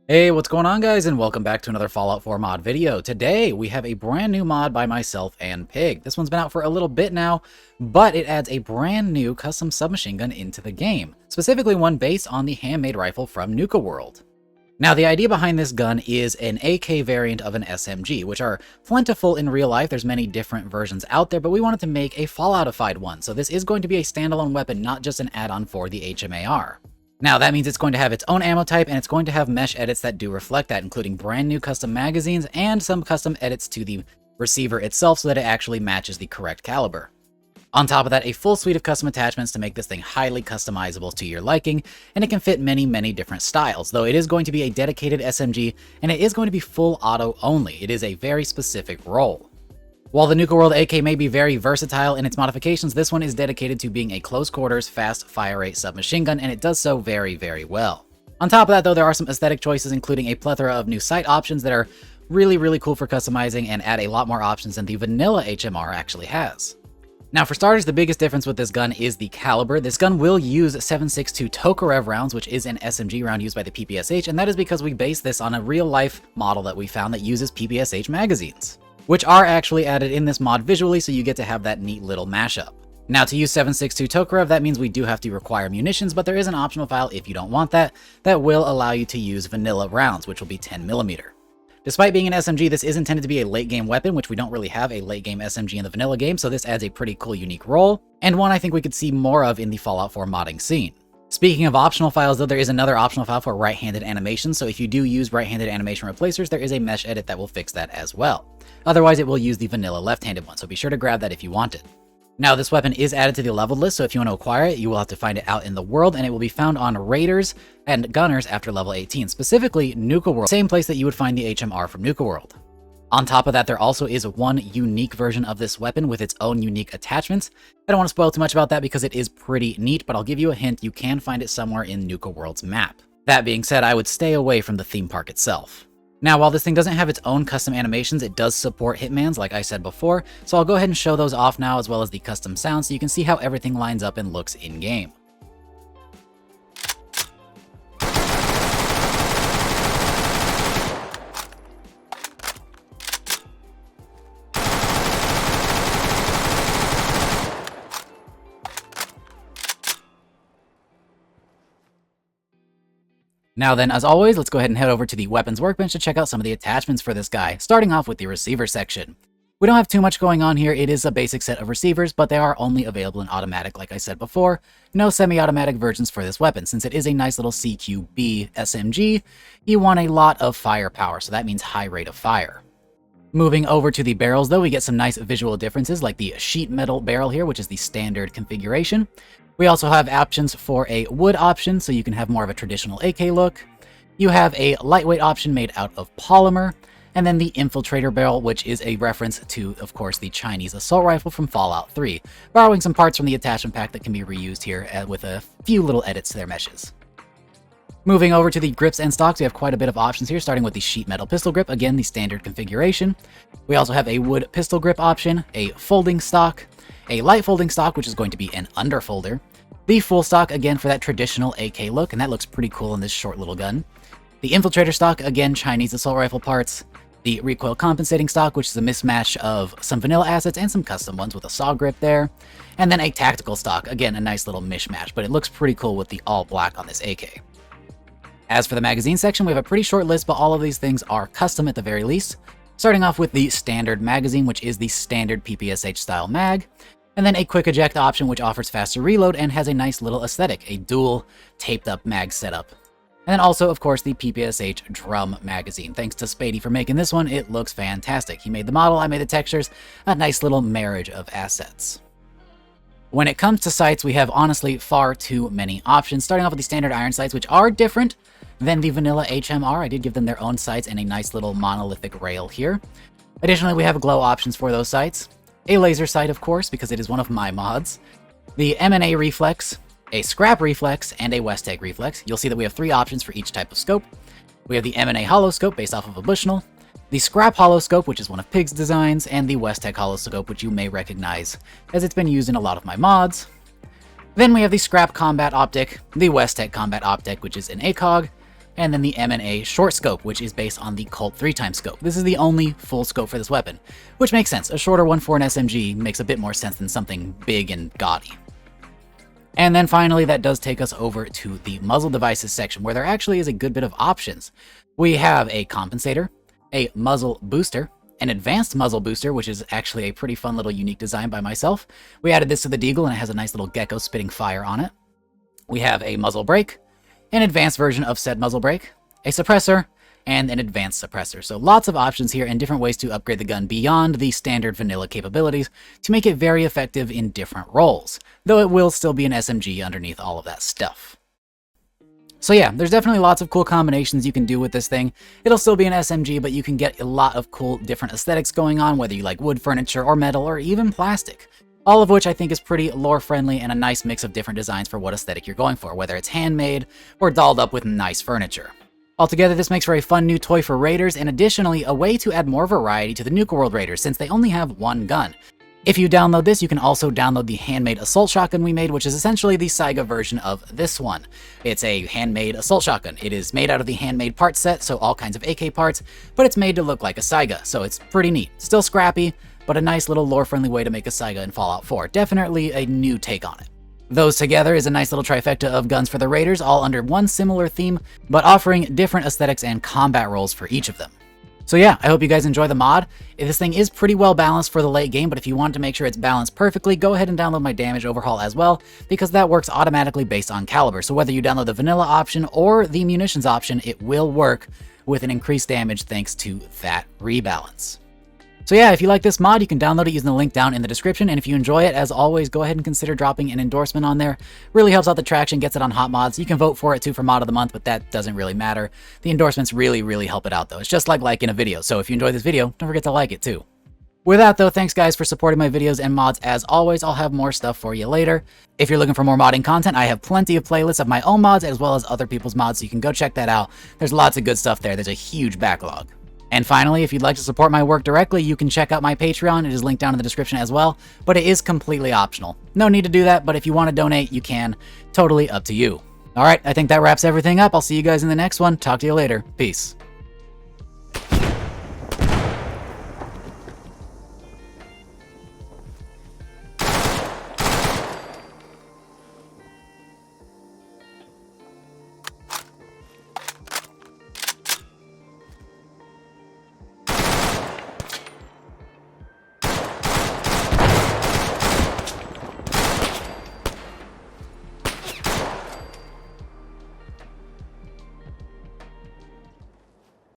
Hey, what's going on, guys, and welcome back to another Fallout 4 mod video. Today, we have a brand new mod by myself and Pig. This one's been out for a little bit now, but it adds a brand new custom submachine gun into the game, specifically one based on the Handmade rifle from Nuka World. Now, the idea behind this gun is an AK variant of an SMG, which are plentiful in real life. There's many different versions out there, but we wanted to make a Falloutified one, so this is going to be a standalone weapon, not just an add-on for the HMAR. Now, that means it's going to have its own ammo type, and it's going to have mesh edits that do reflect that, including brand new custom magazines and some custom edits to the receiver itself so that it actually matches the correct caliber. On top of that, a full suite of custom attachments to make this thing highly customizable to your liking, and it can fit many different styles, though it is going to be a dedicated SMG, and it is going to be full auto only. It is a very specific role. While the Nuka World AK may be very versatile in its modifications, this one is dedicated to being a close quarters, fast fire rate submachine gun, and it does so very well. On top of that, though, there are some aesthetic choices, including a plethora of new sight options that are really cool for customizing and add a lot more options than the vanilla HMR actually has. Now, for starters, the biggest difference with this gun is the caliber. This gun will use 7.62 Tokarev rounds, which is an SMG round used by the PPSH, and that is because we based this on a real-life model that we found that uses PPSH magazines, which are actually added in this mod visually, so you get to have that neat little mashup. Now, to use 7.62 Tokarev, that means we do have to require munitions, but there is an optional file if you don't want that will allow you to use vanilla rounds, which will be 10mm. Despite being an SMG, this is intended to be a late-game weapon, which we don't really have a late-game SMG in the vanilla game, so this adds a pretty cool, unique role, and one I think we could see more of in the Fallout 4 modding scene. Speaking of optional files, though, there is another optional file for right-handed animation, so if you do use right-handed animation replacers, there is a mesh edit that will fix that as well. Otherwise, it will use the vanilla left-handed one, so be sure to grab that if you want it. Now, this weapon is added to the leveled list, so if you want to acquire it, you will have to find it out in the world, and it will be found on raiders and gunners after level 18, specifically Nuka World, same place that you would find the HMR from Nuka World. On top of that, there also is one unique version of this weapon with its own unique attachments. I don't want to spoil too much about that because it is pretty neat, but I'll give you a hint, you can find it somewhere in Nuka World's map. That being said, I would stay away from the theme park itself. Now, while this thing doesn't have its own custom animations, it does support hitmans, like I said before, so I'll go ahead and show those off now, as well as the custom sounds, so you can see how everything lines up and looks in-game. Now then, as always, let's go ahead and head over to the weapons workbench to check out some of the attachments for this guy, starting off with the receiver section. We don't have too much going on here. It is a basic set of receivers, but they are only available in automatic, like I said before. No semi-automatic versions for this weapon. Since it is a nice little CQB SMG, you want a lot of firepower, so that means high rate of fire. Moving over to the barrels, though, we get some nice visual differences, like the sheet metal barrel here, which is the standard configuration. We also have options for a wood option, so you can have more of a traditional AK look. You have a lightweight option made out of polymer, and then the infiltrator barrel, which is a reference to, of course, the Chinese assault rifle from Fallout 3, borrowing some parts from the attachment pack that can be reused here with a few little edits to their meshes. Moving over to the grips and stocks, we have quite a bit of options here, starting with the sheet metal pistol grip, again, the standard configuration. We also have a wood pistol grip option, a folding stock, a light folding stock, which is going to be an underfolder, the full stock, again, for that traditional AK look, and that looks pretty cool in this short little gun. The infiltrator stock, again, Chinese assault rifle parts. The recoil compensating stock, which is a mismatch of some vanilla assets and some custom ones with a saw grip there. And then a tactical stock, again, a nice little mishmash, but it looks pretty cool with the all black on this AK. As for the magazine section, we have a pretty short list, but all of these things are custom at the very least. Starting off with the standard magazine, which is the standard PPSH style mag. And then a quick eject option, which offers faster reload and has a nice little aesthetic, a dual taped up mag setup. And then also, of course, the PPSH drum magazine. Thanks to Spady for making this one, it looks fantastic. He made the model, I made the textures, a nice little marriage of assets. When it comes to sights, we have honestly far too many options, starting off with the standard iron sights, which are different than the vanilla HMR. I did give them their own sights and a nice little monolithic rail here. Additionally, we have glow options for those sights. A laser sight, of course, because it is one of my mods, the M&A reflex, a scrap reflex, and a Westeg reflex. You'll see that we have 3 options for each type of scope. We have the M&A hollow scope based off of a Bushnell, the scrap hollow scope, which is one of Pig's designs, and the Westeg hollow scope, which you may recognize as it's been used in a lot of my mods. Then we have the scrap combat optic, the Westeg combat optic, which is an ACOG, and then the M&A short scope, which is based on the Colt 3x scope. This is the only full scope for this weapon, which makes sense. A shorter one for an SMG makes a bit more sense than something big and gaudy. And then finally, that does take us over to the muzzle devices section, where there actually is a good bit of options. We have a compensator, a muzzle booster, an advanced muzzle booster, which is actually a pretty fun little unique design by myself. We added this to the Deagle, and it has a nice little gecko spitting fire on it. We have a muzzle brake, an advanced version of said muzzle brake, a suppressor, and an advanced suppressor. So lots of options here and different ways to upgrade the gun beyond the standard vanilla capabilities to make it very effective in different roles, though it will still be an SMG underneath all of that stuff. So yeah, there's definitely lots of cool combinations you can do with this thing. It'll still be an SMG, but you can get a lot of cool different aesthetics going on, whether you like wood furniture or metal or even plastic. All of which I think is pretty lore-friendly and a nice mix of different designs for what aesthetic you're going for, whether it's handmade or dolled up with nice furniture. Altogether, this makes for a fun new toy for raiders, and additionally, a way to add more variety to the Nuka World raiders, since they only have one gun. If you download this, you can also download the Handmade assault shotgun we made, which is essentially the Saiga version of this one. It's a handmade assault shotgun. It is made out of the Handmade parts set, so all kinds of AK parts, but it's made to look like a Saiga, so it's pretty neat. Still scrappy, but a nice little lore-friendly way to make a Saiga in Fallout 4. Definitely a new take on it. Those together is a nice little trifecta of guns for the raiders, all under one similar theme, but offering different aesthetics and combat roles for each of them. So yeah, I hope you guys enjoy the mod. This thing is pretty well balanced for the late game, but if you want to make sure it's balanced perfectly, go ahead and download my damage overhaul as well, because that works automatically based on caliber. So whether you download the vanilla option or the munitions option, it will work with an increased damage thanks to that rebalance. So yeah, if you like this mod, you can download it using the link down in the description, and if you enjoy it, as always, go ahead and consider dropping an endorsement on there. Really helps out the traction, gets it on Hot Mods. You can vote for it too for Mod of the Month, but that doesn't really matter. The endorsements really help it out though. It's just like liking a video, so if you enjoy this video, don't forget to like it too. With that though, thanks guys for supporting my videos and mods. As always, I'll have more stuff for you later. If you're looking for more modding content, I have plenty of playlists of my own mods as well as other people's mods, so you can go check that out. There's lots of good stuff there. There's a huge backlog. And finally, if you'd like to support my work directly, you can check out my Patreon. It is linked down in the description as well, but it is completely optional. No need to do that, but if you want to donate, you can. Totally up to you. All right, I think that wraps everything up. I'll see you guys in the next one. Talk to you later. Peace.